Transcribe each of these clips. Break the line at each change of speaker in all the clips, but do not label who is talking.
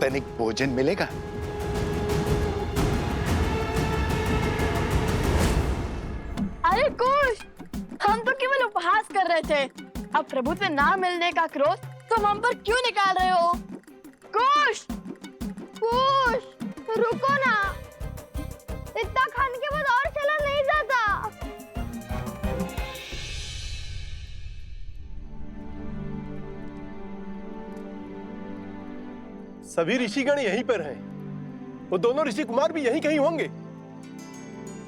तनिक भोजन मिलेगा?
अरे कुश, हम तो केवल उपहास कर रहे थे। अब प्रभु से ना मिलने का क्रोध तुम हम पर क्यों निकाल रहे हो? कुश, कुश, रुको ना। इतना खाने के बाद और चला नहीं जाता।
सभी ऋषिगण यहीं पर हैं। वो दोनों ऋषि कुमार भी यहीं कहीं होंगे।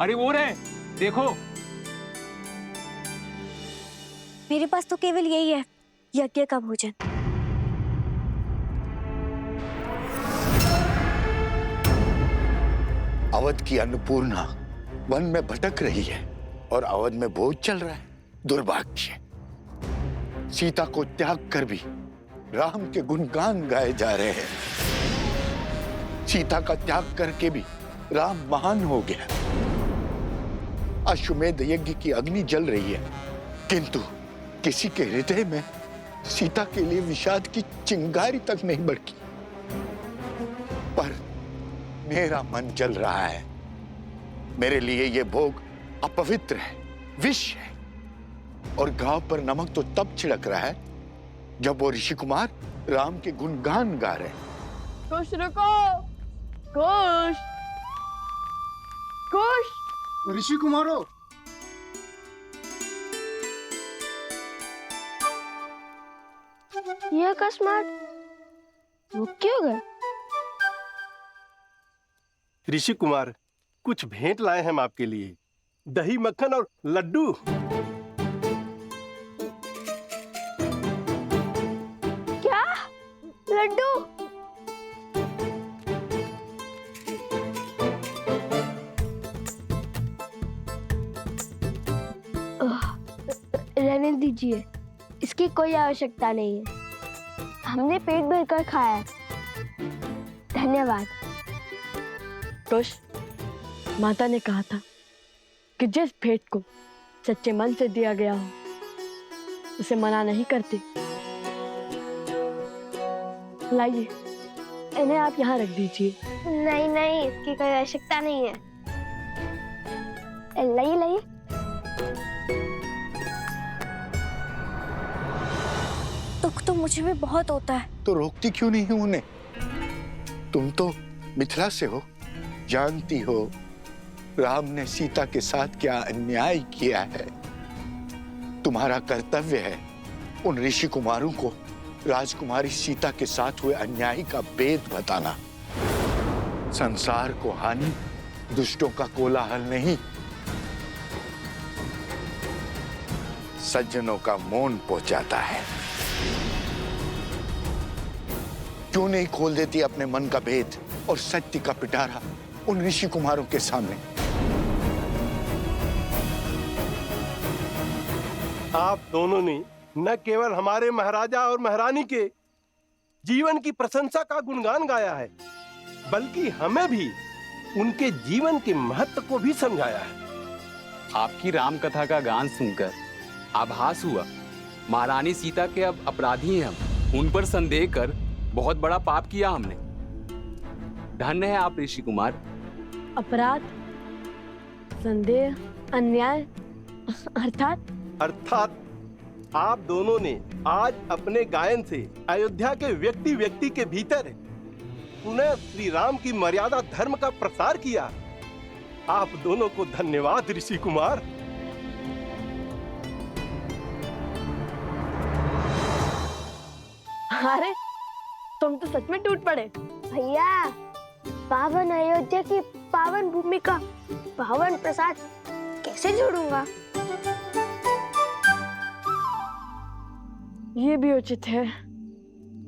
अरे वो रहे, देखो।
मेरे पास तो केवल यही है, यज्ञ का भोजन।
अवध की अन्नपूर्णा वन में भटक रही है और अवध में भोज चल रहा है। दुर्भाग्य, सीता को त्याग कर भी राम के गुणगान गाए जा रहे हैं। सीता का त्याग करके भी राम महान हो गया। अश्वमेध यज्ञ की अग्नि जल रही है, किंतु किसी के हृदय में सीता के लिए विषाद की चिंगारी तक नहीं भड़की। पर मेरा मन जल रहा है। मेरे लिए यह भोग अपवित्र है, विष है। और घाव पर नमक तो तब छिड़क रहा है जब वो ऋषि कुमार राम के गुणगान गा रहे हैं।
कुश रुको, कुश, कुश।
ऋषि कुमारो,
ये अकस्मात वो क्यों गए?
ऋषि कुमार, कुछ भेंट लाए हैं हम आपके लिए। दही, मक्खन और लड्डू।
क्या? लड्डू? रहने दीजिए, इसकी कोई आवश्यकता नहीं है। हमने पेट भरकर खाया है। धन्यवाद। कुश, माता ने कहा था कि जिस भेंट को सच्चे मन से दिया गया हो उसे मना नहीं करते। लाइए, इन्हें आप यहाँ रख दीजिए।
नहीं नहीं, इसकी कोई आवश्यकता नहीं है। लाइए लाइए।
दुख तो मुझे भी बहुत होता है।
तो रोकती क्यों नहीं हूं उन्हें? तुम तो मिथिला से हो, जानती हो राम ने सीता के साथ क्या अन्याय किया है। तुम्हारा कर्तव्य है उन ऋषि कुमारों को राजकुमारी सीता के साथ हुए अन्याय का भेद बताना। संसार को हानि दुष्टों का कोलाहल नहीं, सज्जनों का मौन पहुंचाता है। क्यों नहीं खोल देती अपने मन का भेद और सत्य का पिटारा उन ऋषि कुमारों के सामने?
आप दोनों ने न केवल हमारे महाराजा और महारानी के जीवन की प्रशंसा का गुणगान गाया है, बल्कि हमें भी उनके जीवन के महत्व को भी समझाया है।
आपकी राम कथा का गान सुनकर आभास हुआ महारानी सीता के अब अपराधी हैं हम। उन पर संदेह कर बहुत बड़ा पाप किया हमने। धन्य है आप ऋषि कुमार।
अपराध, संदेह, अन्याय, अर्थात
आप दोनों ने आज अपने गायन से अयोध्या के व्यक्ति व्यक्ति के भीतर पुनः श्री राम की मर्यादा धर्म का प्रसार किया। आप दोनों को धन्यवाद ऋषि कुमार।
अरे तुम तो सच में टूट पड़े।
भैया, पावन अयोध्या की पावन भूमि का पावन प्रसाद कैसे जोड़ूंगा?
ये भी उचित है।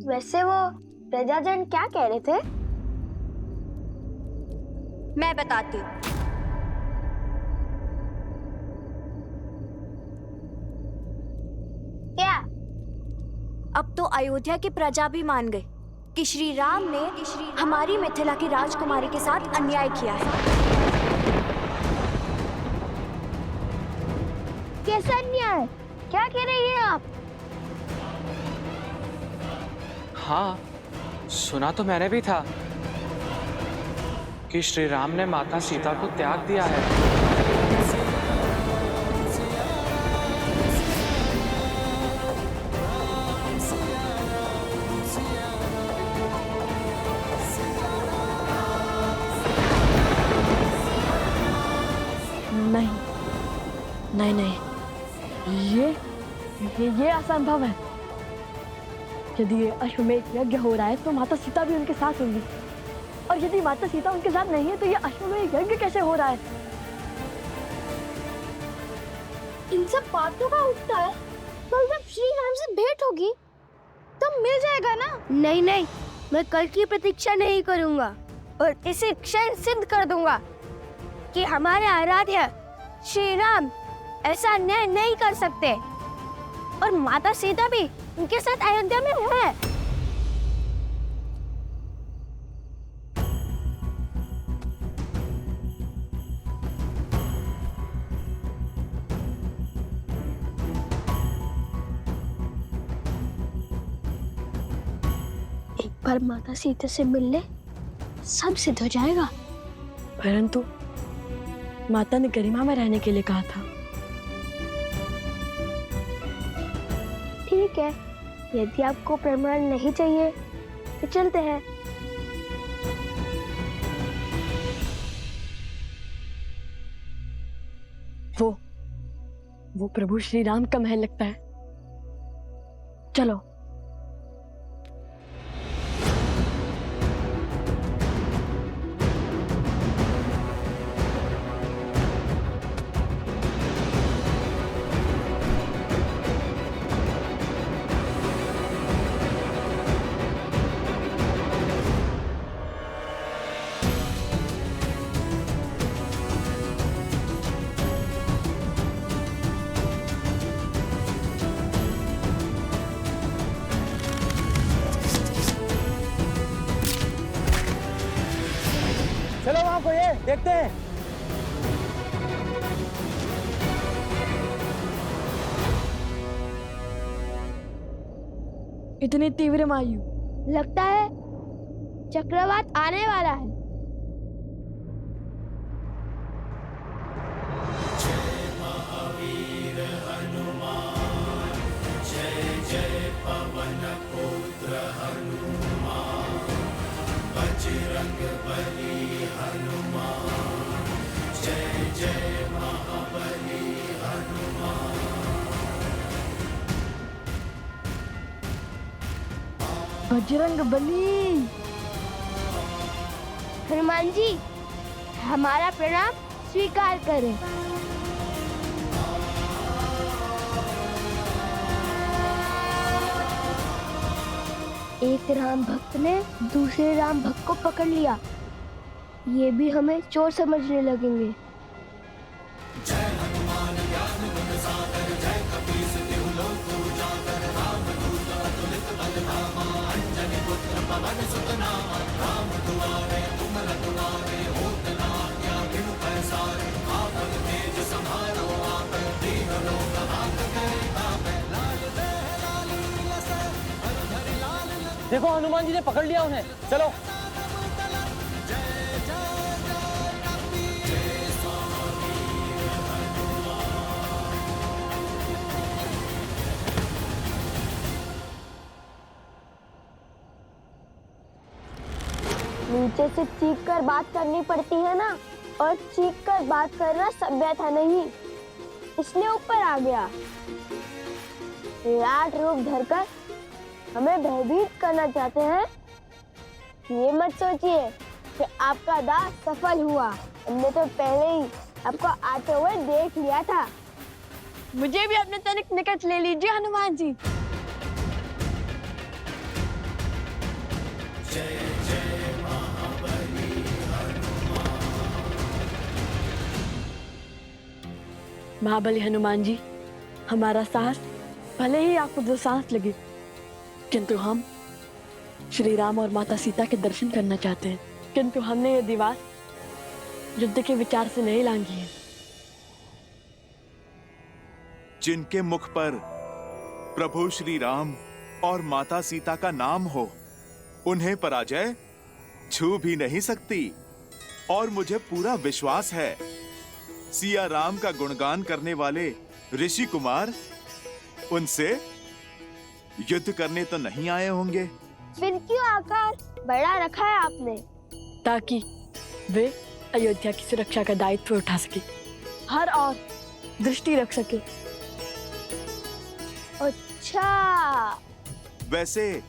वैसे वो प्रजाजन क्या कह रहे थे?
मैं बताती हूँ।
क्या?
अब तो अयोध्या की प्रजा भी मान गई कि श्री राम ने हमारी मिथिला की राजकुमारी के साथ अन्याय किया है।
कैसा अन्याय? क्या कह रही हैं आप?
हाँ,
सुना तो मैंने भी था कि श्री राम ने माता सीता को त्याग दिया है।
नहीं नहीं नहीं, ये असंभव है। यदि ये अश्वमेध यज्ञ हो रहा है तो माता सीता भी उनके साथ होंगी, और यदि माता सीता उनके साथ नहीं है तो ये अश्वमेध यज्ञ कैसे हो रहा है?
इन सब बातों का उठता है। कल जब श्री राम से भेंट होगी तब मिल जाएगा ना? नहीं नहीं, मैं कल की प्रतीक्षा नहीं करूंगा और इसे क्षण सिद्ध कर दूंगा कि हमारे आराध्य श्री राम ऐसा न्याय नहीं कर सकते, और माता सीता भी उनके साथ अयोध्या में है। एक बार माता सीता से मिलने सब सिद्ध हो जाएगा।
परंतु माता ने गरिमा में रहने के लिए कहा था।
ठीक है, यदि आपको प्रमाण नहीं चाहिए तो चलते हैं।
वो प्रभु श्री राम का महल लगता है। चलो।
चलो वहां को, ये देखते हैं।
इतनी तीव्र वायु,
लगता है चक्रवात आने वाला है।
बजरंग बली।
हनुमान जी, हमारा प्रणाम स्वीकार करें। एक राम भक्त ने दूसरे राम भक्त को पकड़ लिया, ये भी हमें चोर समझने लगेंगे।
देखो हनुमान जी ने पकड़ लिया उन्हें, चलो।
नीचे से चीख कर बात करनी पड़ती है ना, और चीख कर बात करना सभ्यता नहीं, इसलिए ऊपर आ गया। विराट रूप धरकर हमें भयभीत करना चाहते हैं। ये मत सोचिए कि आपका दास सफल हुआ, हमने तो पहले ही आपको आते हुए देख लिया था।
मुझे भी अपने तनिक निकट ले लीजिए हनुमान जी। महाबली हनुमान जी, हमारा साहस भले ही आपको दो सांस लगे, किंतु हम श्री राम और माता सीता के दर्शन करना चाहते हैं। किंतु हमने ये दीवार युद्ध के विचार से नहीं लांघी है।
जिनके मुख पर प्रभु श्री राम और माता सीता का नाम हो, उन्हें पराजय छू भी नहीं सकती। और मुझे पूरा विश्वास है सिया राम का गुणगान करने वाले ऋषि कुमार उनसे युद्ध करने तो नहीं आए होंगे।
फिर क्यों आकार बड़ा रखा है आपने?
ताकि वे अयोध्या की सुरक्षा का दायित्व उठा सके, हर और दृष्टि रख सके।
अच्छा,
वैसे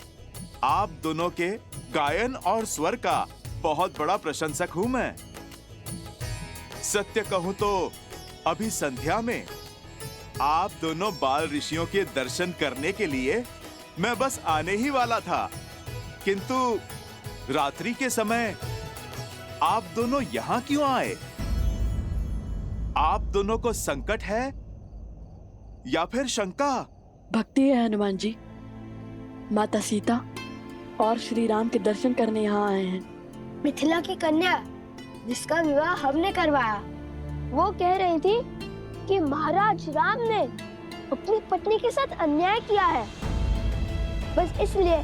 आप दोनों के गायन और स्वर का बहुत बड़ा प्रशंसक हूं मैं। सत्य कहूं तो अभी संध्या में आप दोनों बाल ऋषियों के दर्शन करने के लिए मैं बस आने ही वाला था, किंतु रात्रि के समय आप दोनों यहां क्यों आए? आप दोनों को संकट है या फिर शंका?
भक्ति है हनुमान जी। माता सीता और श्री राम के दर्शन करने यहाँ आए हैं।
मिथिला की कन्या जिसका विवाह हमने करवाया, वो कह रही थी कि महाराज राम ने अपनी पत्नी के साथ अन्याय किया है। बस इसलिए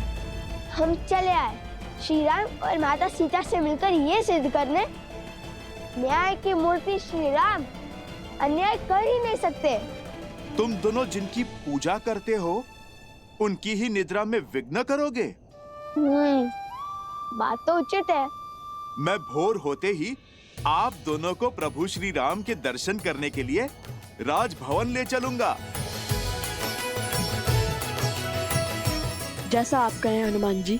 हम चले आए श्री राम और माता सीता से मिलकर ये सिद्ध करने, न्याय की मूर्ति श्री राम अन्याय कर ही नहीं सकते।
तुम दोनों जिनकी पूजा करते हो उनकी ही निद्रा में विघ्न करोगे?
बात तो उचित है।
मैं भोर होते ही आप दोनों को प्रभु श्री राम के दर्शन करने के लिए राजभवन ले चलूंगा।
जैसा आप कहें हनुमान जी।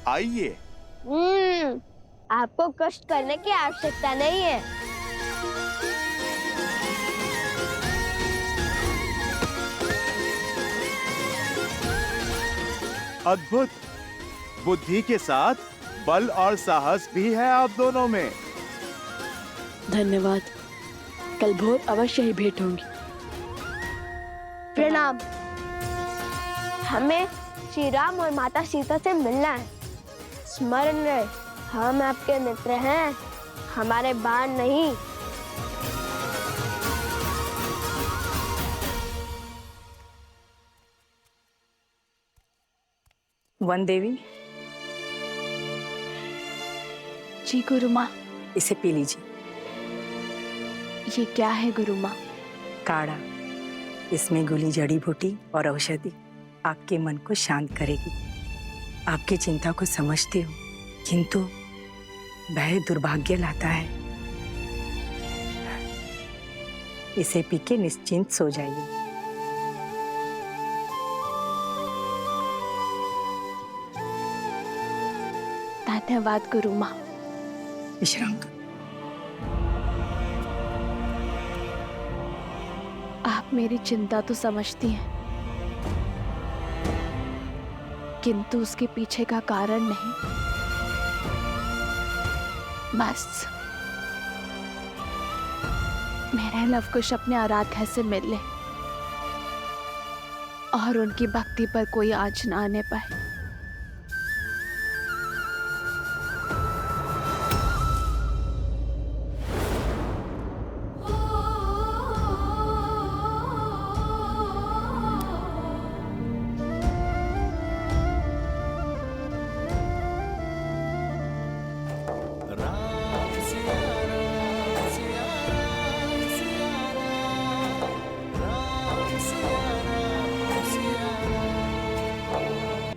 आइए।
आपको कष्ट करने की आवश्यकता नहीं है।
अद्भुत। बुद्धि के साथ बल और साहस भी है आप दोनों में।
धन्यवाद। कल भोर अवश्य ही भेंट होंगी।
प्रणाम। हमें श्री राम और माता सीता से मिलना है। स्मरण रहे, हम आपके मित्र हैं, हमारे बाण नहीं।
वन देवी,
जी गुरु माँ।
इसे पी लीजिए।
ये क्या है गुरु माँ?
काढ़ा। इसमें घुली जड़ी बूटी और औषधि आपके मन को शांत करेगी। आपकी चिंता को समझती हूँ, किंतु भय दुर्भाग्य लाता है। इसे पी के निश्चिंत सो जाइए।
धन्यवाद गुरु माँ।
विश्राम कर।
आप मेरी चिंता तो समझती हैं, किंतु उसके पीछे का कारण नहीं। बस मेरे लवकुश अपने आराध्या से मिल ले और उनकी भक्ति पर कोई आँच न आने पाए।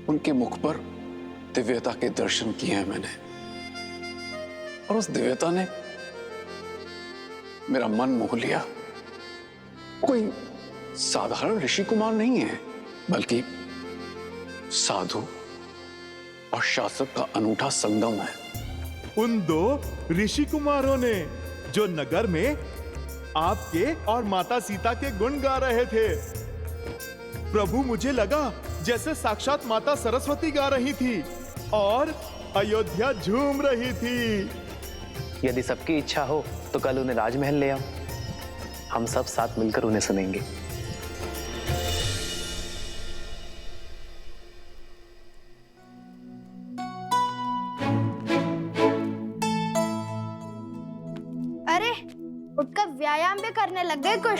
उनके मुख पर दिव्यता के दर्शन किए हैं मैंने, और उस दिव्यता ने मेरा मन मोह लिया। कोई साधारण ऋषि कुमार नहीं है, बल्कि साधु और शासक का अनूठा संगम है।
उन दो ऋषि कुमारों ने जो नगर में आपके और माता सीता के गुण गा रहे थे, प्रभु मुझे लगा जैसे साक्षात माता सरस्वती गा रही थी और अयोध्या झूम रही थी।
यदि सबकी इच्छा हो तो कल उन्हें राजमहल ले आओ, हम सब साथ मिलकर उन्हें सुनेंगे।
अरे उठकर व्यायाम भी करने लग गए कुछ।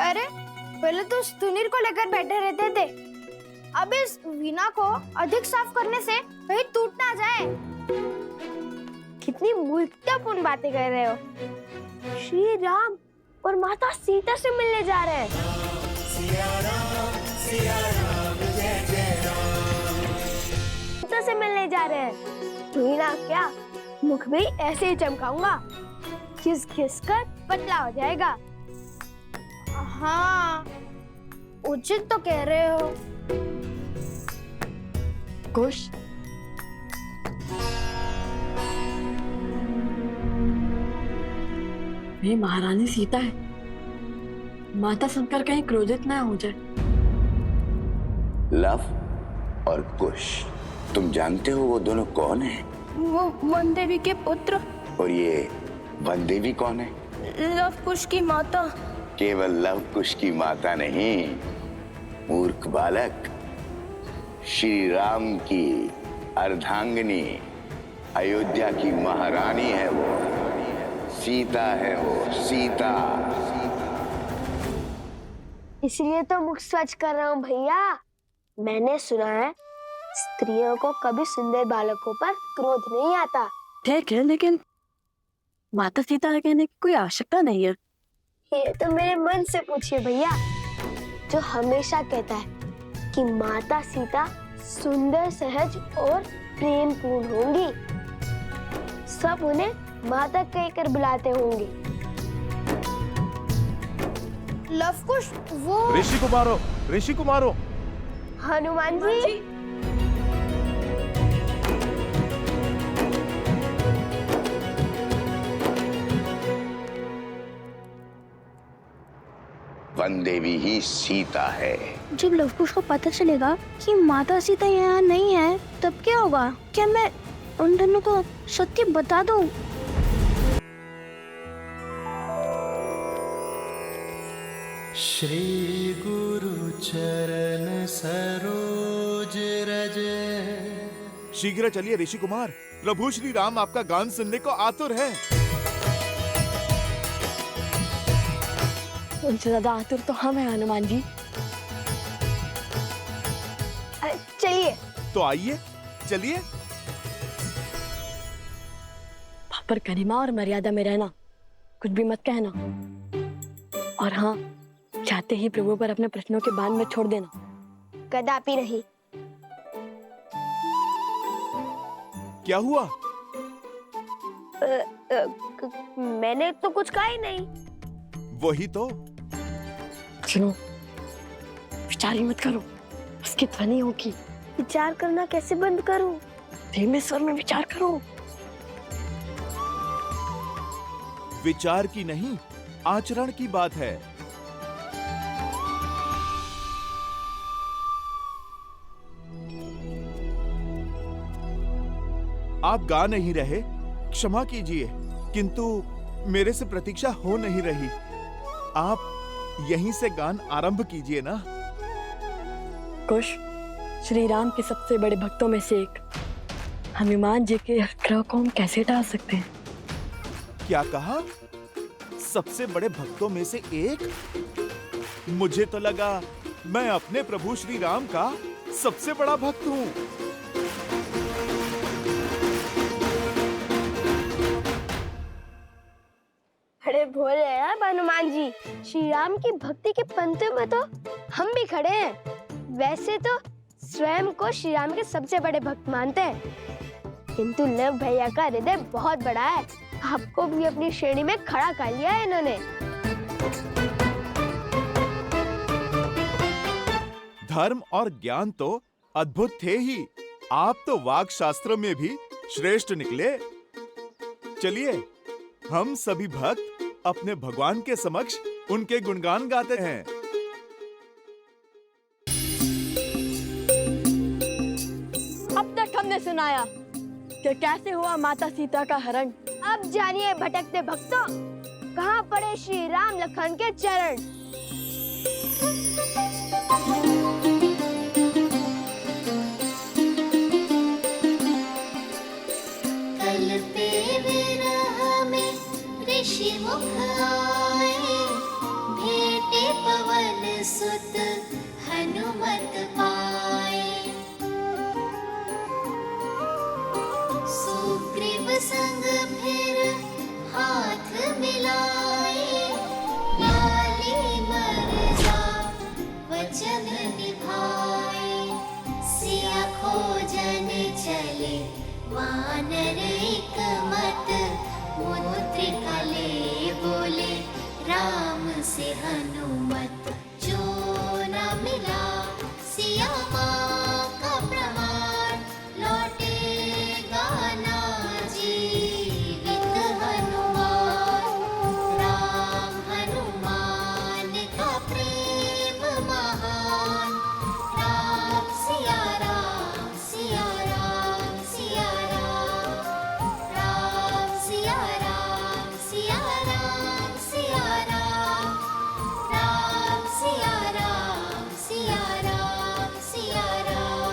अरे पहले तो सुनील को लेकर बैठे रहते थे, अब इस वीणा को अधिक साफ करने से कहीं टूट ना जाए।
कितनी मूर्खतापूर्ण बातें कर रहे हो। श्री राम और माता सीता से मिलने जा रहे हैं। सीता से मिलने जा रहे हैं। वीणा क्या, मुख भी ऐसे ही चमकाऊंगा, घिस घिस कर पतला हो जाएगा।
हाँ, उचित तो कह रहे हो।
कुश, ये महारानी सीता है। माता सुनकर कहीं क्रोधित ना हो जाए।
लव और कुश, तुम जानते हो वो दोनों कौन हैं?
वो वन देवी के पुत्र।
और ये वन देवी कौन है?
लव कुश की माता।
केवल लव कुश की माता नहीं, मूर्ख बालक, श्री राम की अर्धांगिनी, अयोध्या की महारानी है वो, सीता है वो, सीता।
इसलिए तो मुख स्वच्छ कर रहा हूँ भैया। मैंने सुना है स्त्रियों को कभी सुंदर बालकों पर क्रोध नहीं आता।
ठीक है, लेकिन माता सीता कहने की कोई आवश्यकता नहीं है।
ये तो मेरे मन से पूछिए भैया, जो हमेशा कहता है कि माता सीता सुंदर, सहज और प्रेम पूर्ण होंगी। सब उन्हें माता कहकर बुलाते होंगे।
लव कुश वो
ऋषि कुमारो।
हनुमान जी,
वन देवी ही सीता है।
जब लव कुश को पता चलेगा कि माता सीता यहाँ नहीं है, तब क्या होगा? क्या मैं उन दोनों को सत्य बता दूं?
श्री गुरु चरण सरोज रज।
शीघ्र चलिए ऋषि कुमार, प्रभु श्री राम आपका गान सुनने को आतुर है।
उनसे ज्यादा आतुर तो हम हैं हनुमान जी।
चलिए।
तो आइए, चलिए।
पर गरिमा और मर्यादा में रहना, कुछ भी मत कहना। और हाँ, चाहते ही प्रभु पर अपने प्रश्नों के बांध में छोड़ देना।
कदापि नहीं।
क्या हुआ?
मैंने तो कुछ कहा ही नहीं।
वही तो।
सुनो, विचार ही मत करो, उसकी ध्वनि होगी।
विचार करना कैसे बंद करूं?
धीमे स्वर में विचार करो।
विचार की नहीं, आचरण की बात है। आप गा नहीं रहे, क्षमा कीजिए, किंतु मेरे से प्रतीक्षा हो नहीं रही। आप यहीं से गान आरंभ कीजिए ना।
कुश, श्री राम के सबसे बड़े भक्तों में से एक हनुमान जी के आग्रह को हम कैसे टाल सकते हैं?
क्या कहा? सबसे बड़े भक्तों में से एक? मुझे तो लगा मैं अपने प्रभु श्री राम का सबसे बड़ा भक्त हूँ।
अरे भोले हैं हनुमान जी, श्री राम की भक्ति के पंक्तियों में तो हम भी खड़े हैं। वैसे तो स्वयं को श्री राम के सबसे बड़े भक्त मानते हैं, किंतु लव भैया का हृदय बहुत बड़ा है। आपको भी अपनी श्रेणी में खड़ा कर लिया है इन्होंने।
धर्म और ज्ञान तो अद्भुत थे ही, आप तो वाक शास्त्र में भी श्रेष्ठ निकले। चलिए, हम सभी भक्त अपने भगवान के समक्ष उनके गुणगान गाते हैं।
अब तक हमने सुनाया कि कैसे हुआ माता सीता का हरण।
अब जानिए भटकते भक्तों, कहाँ पड़े श्री राम लखन के चरण।
कल पे विरह में ऋषि मुख आए, भेटे सुत हनुमत पाए। सुग्रीव संग फिर हाथ मिलाए, लाली मर्जा वचन निभाए। सिया खोजन चले वानर एक मत, मुद्रिका ले बोले राम से हनुमत। जो न मिला सिया माँ का प्रमाण, लौटेगा ना जीवित हनुमान। राम हनुमान का प्रेम महान, राम सिया राम सिया राम सिया राम। राम सिया राम सिया राम सिया राम। राम सिया राम सिया राम सिया राम।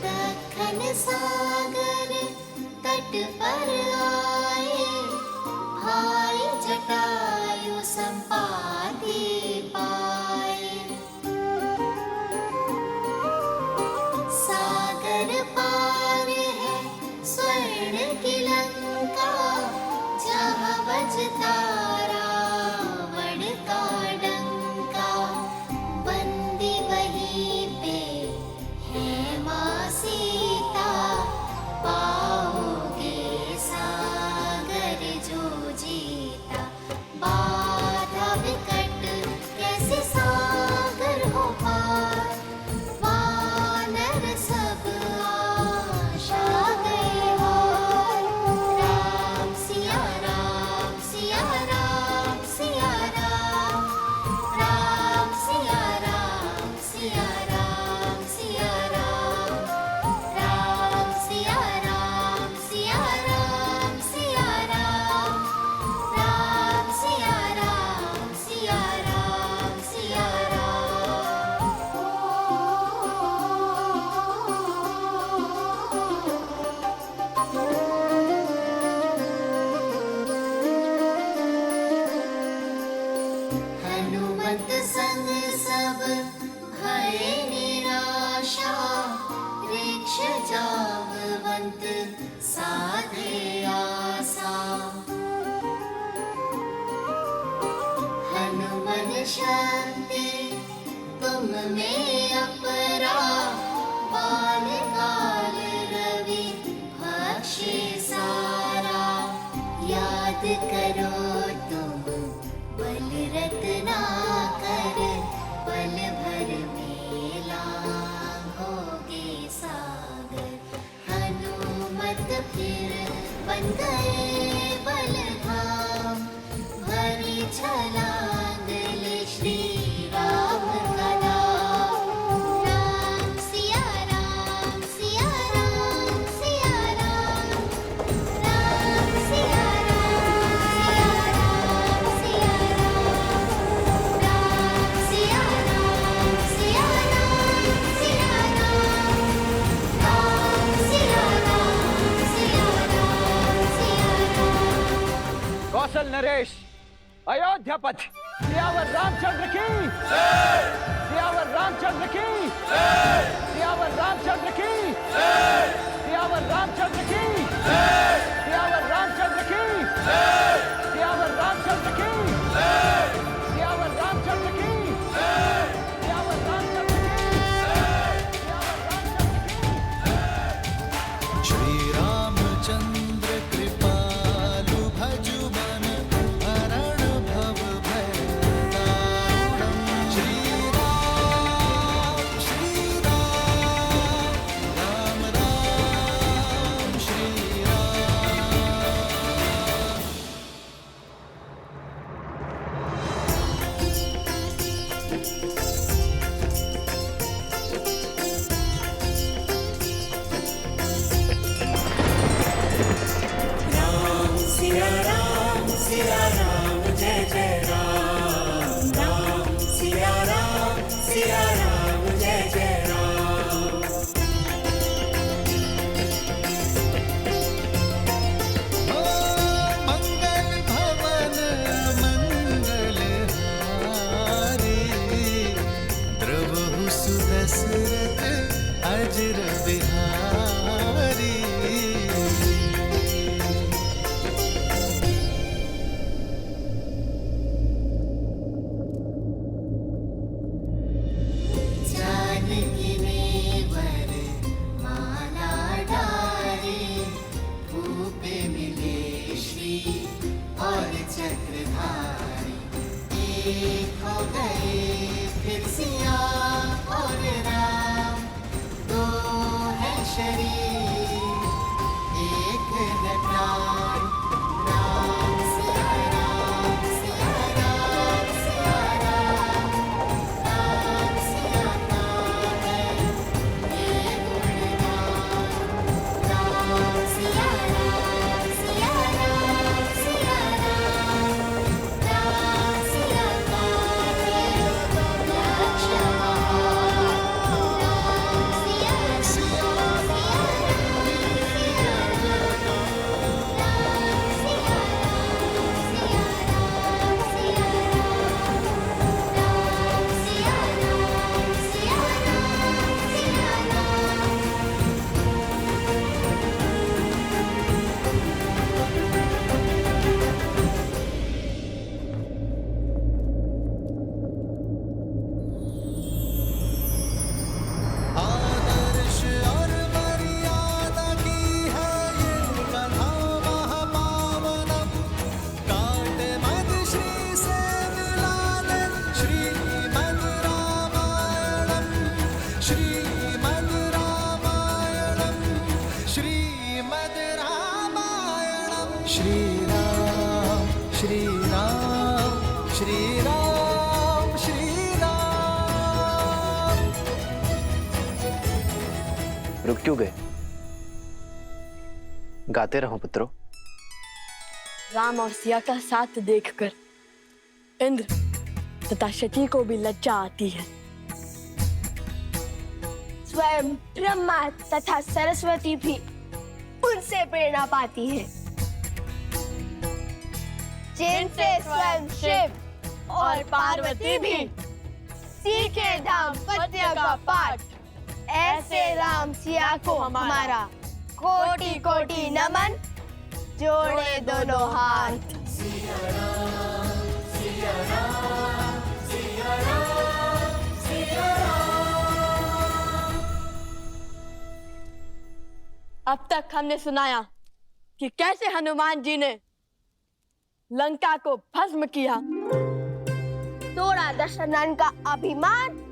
दक्खन सागर तट पर आए, भाई जटायु संपाति पाए। सागर पार है स्वर्ण की लंका, जहाँ बजता रावण का डंका। बंदी वहीं पे है माँ सीता, पाओगे सागर जो जीता। बाधा विकट कैसे सागर हो पार, वानर सब आशा गए हार। राम सिया राम सिया राम सिया राम। राम सिया राम सिया राम सिया राम। राम सिया राम सिया राम सिया राम। राम सिया राम सिया राम सिया हनुमत संग सब भय निराशा, वृक्ष जामवंत साधे आसा। हनुमन शक्ति तुम में अपरा, बाल काल रवि भक्षे सारा। याद करो तुम बल रत्ना कर, पल भर में लांघोगे सागर। हनुमत फिर बन गए बलधाम, भरी छलांग ले श्री राम का नाम। राम सिया राम सिया राम सिया राम। राम सिया राम सिया राम सिया राम। राम सिया राम सिया राम सिया राम। राम सिया राम सिया राम सिया राम।
कौशल नरेश अयोध्या पथ, सियावर रामचंद्र की, सियावर रामचंद्र की, सियावर रामचंद्र की, सियावर रामचंद्र की, सियावर रामचंद्र की, सियावर रामचंद्र की, सियावर रामचंद्र की, सियावर रामचंद्र की।
श्री रामचंद्र कृपालु भजु मन, हरण भव भय दारुणम्। श्री राम राम राम श्री राम।
सिया राम जय जय राम।
एक हो गए फिर सिया और राम, दो है शरीर एक है प्राण। राम सिया राम सिया राम सिया राम, राम सिया का है ये गुणगान। राम सिया राम सिया राम सिया राम, राम सिया का है लक्ष्य महान। राम सिया सिया आदर्श और मर्यादा की है ये कथा महापावनम। काट मद श्री से मिला ले श्रीमद् रामायणम, श्रीमद् रामायणम, श्रीमद् रामायणम। श्री राम श्री राम श्री राम श्री राम।
रुक क्यों गए? गाते रहो पुत्रों।
राम और सिया का साथ देखकर इंद्र तथा शची को भी लज्जा आती है।
स्वयं ब्रह्मा तथा सरस्वती भी उनसे प्रेरणा पाती है, जिनसे स्वयं शिव और पार्वती भी सीखे दाम्पत्य का पाठ। ऐसे राम सिया को हमारा कोटि कोटि नमन, जोड़े दोनों हाथ।
सिया राम सिया राम सिया राम सिया राम।
अब तक हमने सुनाया कि कैसे हनुमान जी ने लंका को भस्म किया,
तोड़ा दशरथन का अभिमान,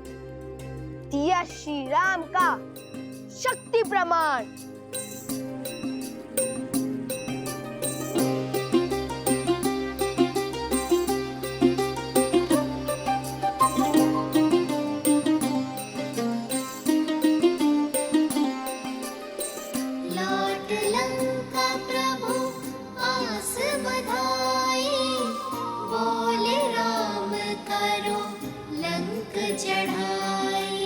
दिया श्री राम का शक्ति प्रमाण।
लौट लंका प्रभु आस बधाई, बोले राम करो लंक चढ़ाई।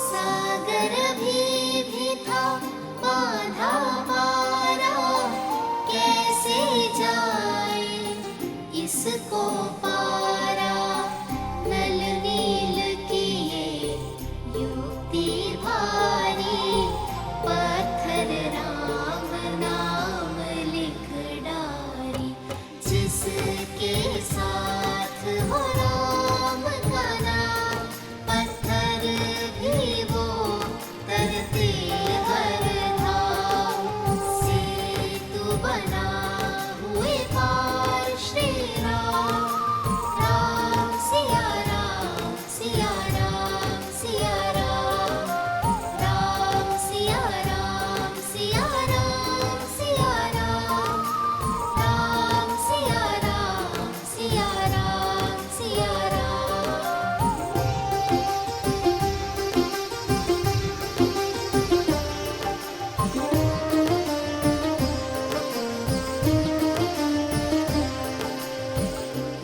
सागर भी था बाधा पारा, कैसे जाए इसको पारा। नल नील किए युक्ति भारी, पत्थर राम नाम लिख डारी। जिसके साथ हो राम का नाम, पत्थर भी वो करते हर धाम। सेतु बना हुए पार श्री राम, राम सिया राम सिया राम सिया राम, राम सिया राम सिया राम सिया राम, राम सिया राम सिया राम सिया राम।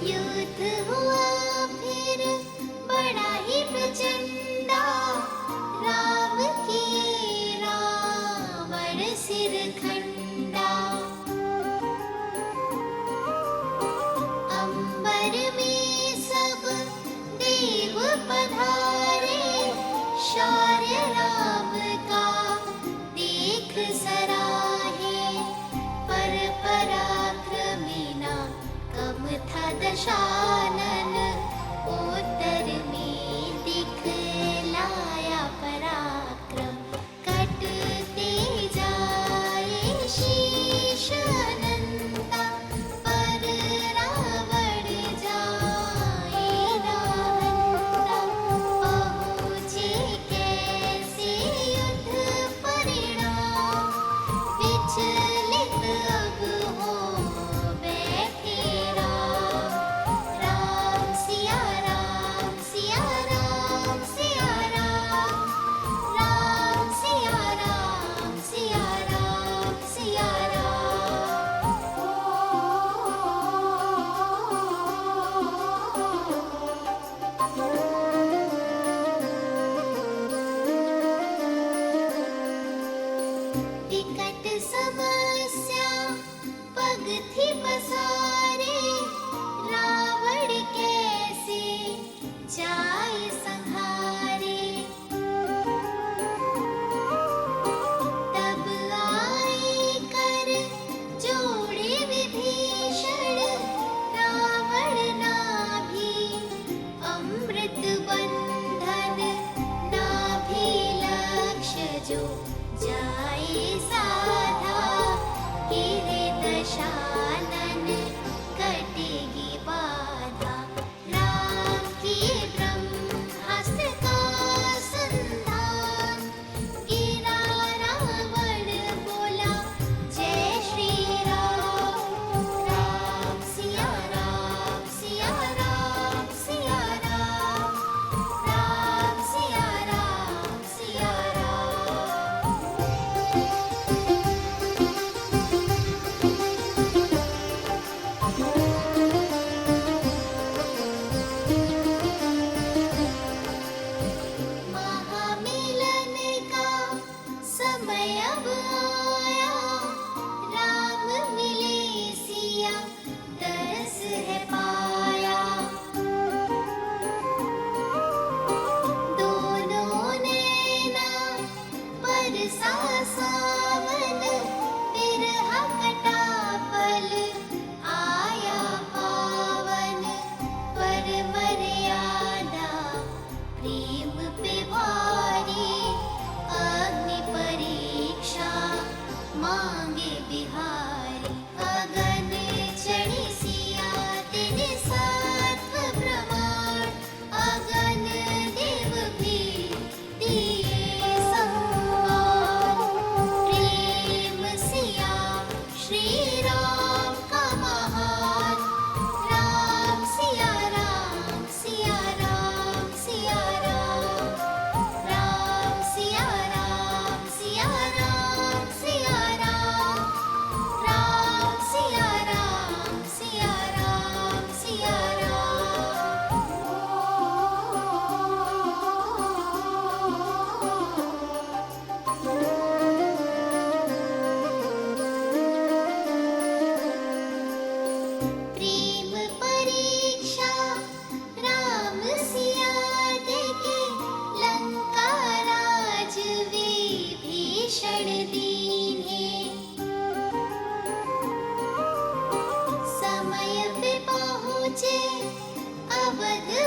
युद्ध हुआ फिर बड़ा ही प्रचंडा, राम की रावण सिर खंडा। अंबर में सब देव पधारे, शौर्य राम का देख सराहे। पर पराक्रमी ना कम था दशानन, उत्तर में दिखलाया पराक्रम। कटते जाए शीश अनंता, पर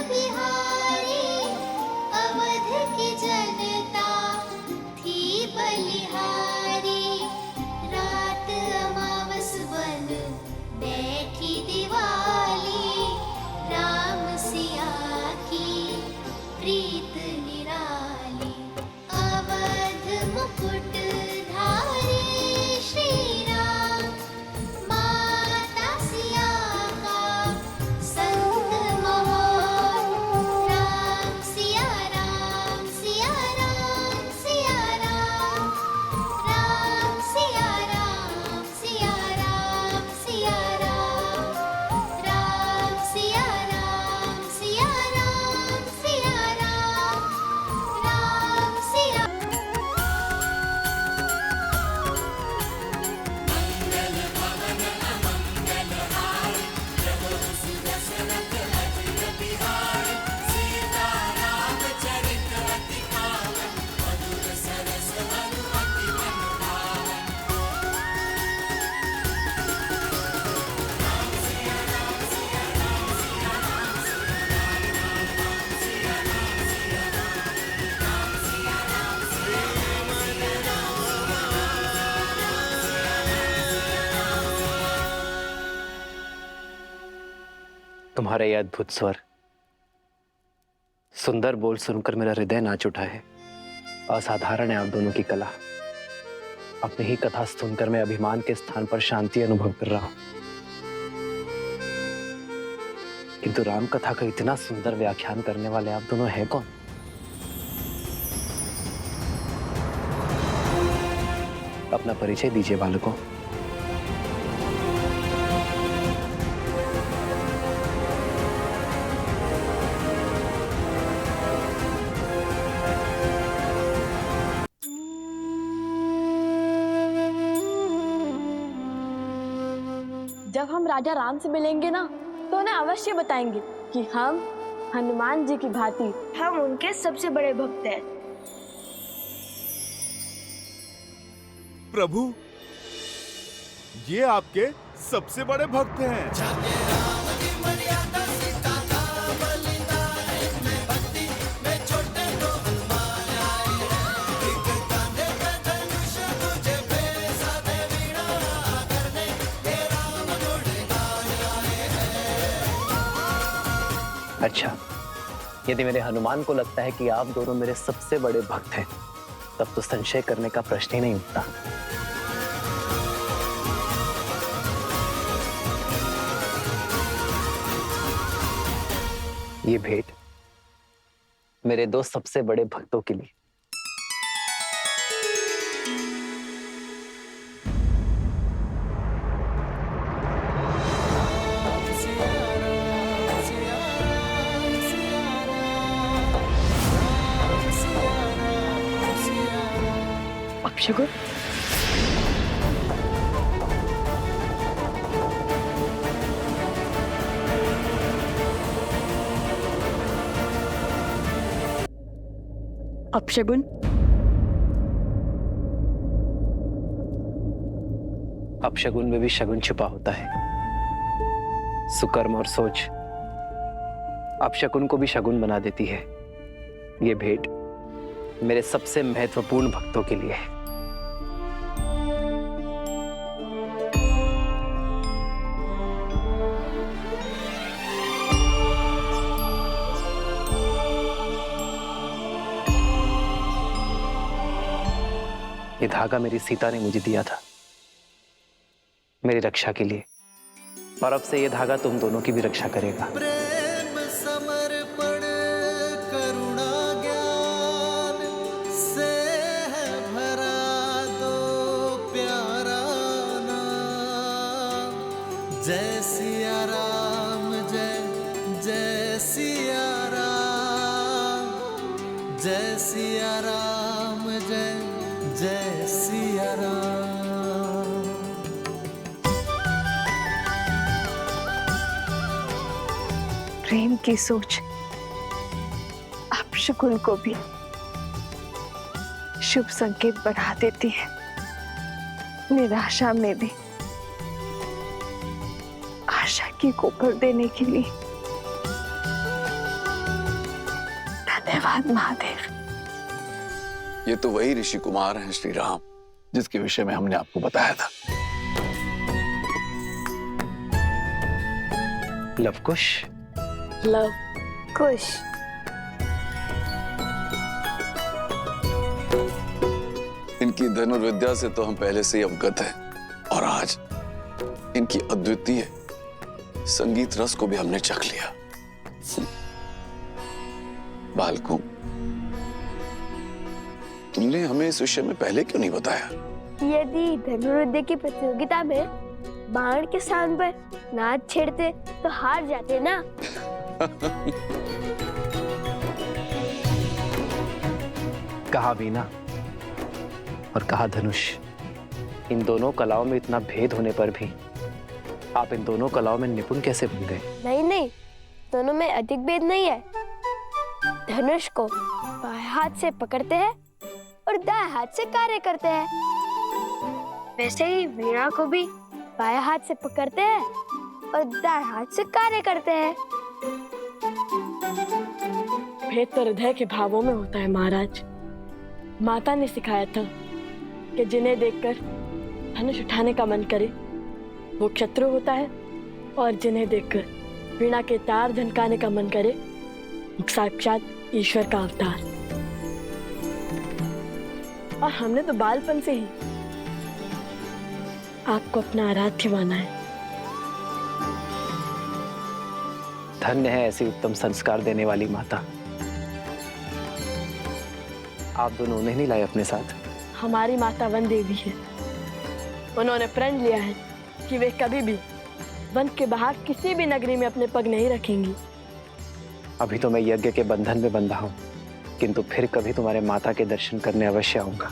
बिहारी अवध की जनता थी बलिहारी रात अमावस बन बैठी दिवाली राम सिया की प्रीत निराली अवध मुकुट धारी श्री राम माता सिया का संग महान राम सिया राम सिया राम सिया राम राम सिया राम सिया राम सिया राम राम सिया राम सिया राम सिया राम राम सिया
तुम्हारा ये अद्भुत स्वर, सुंदर बोल सुनकर मेरा हृदय नाच उठा है। असाधारण है आप दोनों की कला। अपनी ही कथा सुनकर मैं अभिमान के स्थान पर शांति अनुभव कर रहा हूं। किंतु राम कथा का इतना सुंदर व्याख्यान करने वाले आप दोनों हैं कौन? अपना परिचय दीजिए बालकों।
जब हम राजा राम से मिलेंगे ना तो उन्हें अवश्य बताएंगे कि हम हनुमान जी की भांति
हम उनके सबसे बड़े भक्त हैं।
प्रभु, ये आपके सबसे बड़े भक्त हैं।
अच्छा, यदि मेरे हनुमान को लगता है कि आप दोनों मेरे सबसे बड़े भक्त हैं, तब तो संशय करने का प्रश्न ही नहीं उठता। ये भेंट मेरे दो सबसे बड़े भक्तों के लिए।
अपशगुन, अपशगुन,
अपशगुन में भी शगुन छुपा होता है। सुकर्म और सोच अपशगुन को भी शगुन बना देती है। ये भेंट मेरे सबसे महत्वपूर्ण भक्तों के लिए है। ये धागा मेरी सीता ने मुझे दिया था मेरी रक्षा के लिए, और अब से ये धागा तुम दोनों की भी रक्षा करेगा।
प्रेम समर्पण करुणा ज्ञान से है भरा दो प्यारा नाम। जय सिया राम, जय जय सिया राम, जय सिया राम, जय जय सिया राम।
प्रेम की सोच अपशकुन को भी शुभ संकेत बढ़ा देती है। निराशा में भी आशा की कोपर देने के लिए
धन्यवाद महादेव।
ये तो वही ऋषि कुमार हैं श्री राम, जिसके विषय में हमने आपको बताया था।
लवकुश।
लव
कुश।
इनकी धनुर्विद्या से तो हम पहले से ही अवगत हैं, और आज इनकी अद्वितीय संगीत रस को भी हमने चख लिया। बालकों, तुमने हमें इस विषय में पहले क्यों नहीं बताया?
यदि धनुर्विद्या की प्रतियोगिता में बाण के स्थान पर नाद छेड़ते तो हार जाते ना।
कहा वीणा और कहा धनुष, इन दोनों कलाओं में इतना भेद होने पर भी आप इन दोनों कलाओं में निपुण कैसे बन गए?
नहीं नहीं, दोनों में अधिक भेद नहीं है। धनुष को बाएं हाथ से पकड़ते हैं और दाएं हाथ से कार्य करते हैं। वैसे ही वीणा को भी बाएं हाथ से पकड़ते हैं और दाएं हाथ से कार्य करते हैं।
भेद तो हृदय के भावों में होता है महाराज। माता ने सिखाया था कि जिन्हें देखकर धनुष उठाने का मन करे वो क्षत्रु होता है, और जिन्हें देखकर वीणा के तार झनकाने का मन करे वो साक्षात ईश्वर का अवतार। और हमने तो बालपन से ही आपको अपना आराध्य माना है।
धन्य है ऐसी उत्तम संस्कार देने वाली माता। आप दोनों उन्हें नहीं लाए अपने साथ?
हमारी माता वन देवी है। उन्होंने प्रण लिया है कि वे कभी भी वन के बाहर किसी भी नगरी में अपने पग नहीं रखेंगी।
अभी तो मैं यज्ञ के बंधन में बंधा हूँ, किंतु फिर कभी तुम्हारे माता के दर्शन करने अवश्य आऊंगा।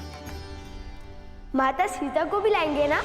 माता सीता को भी लाएंगे ना?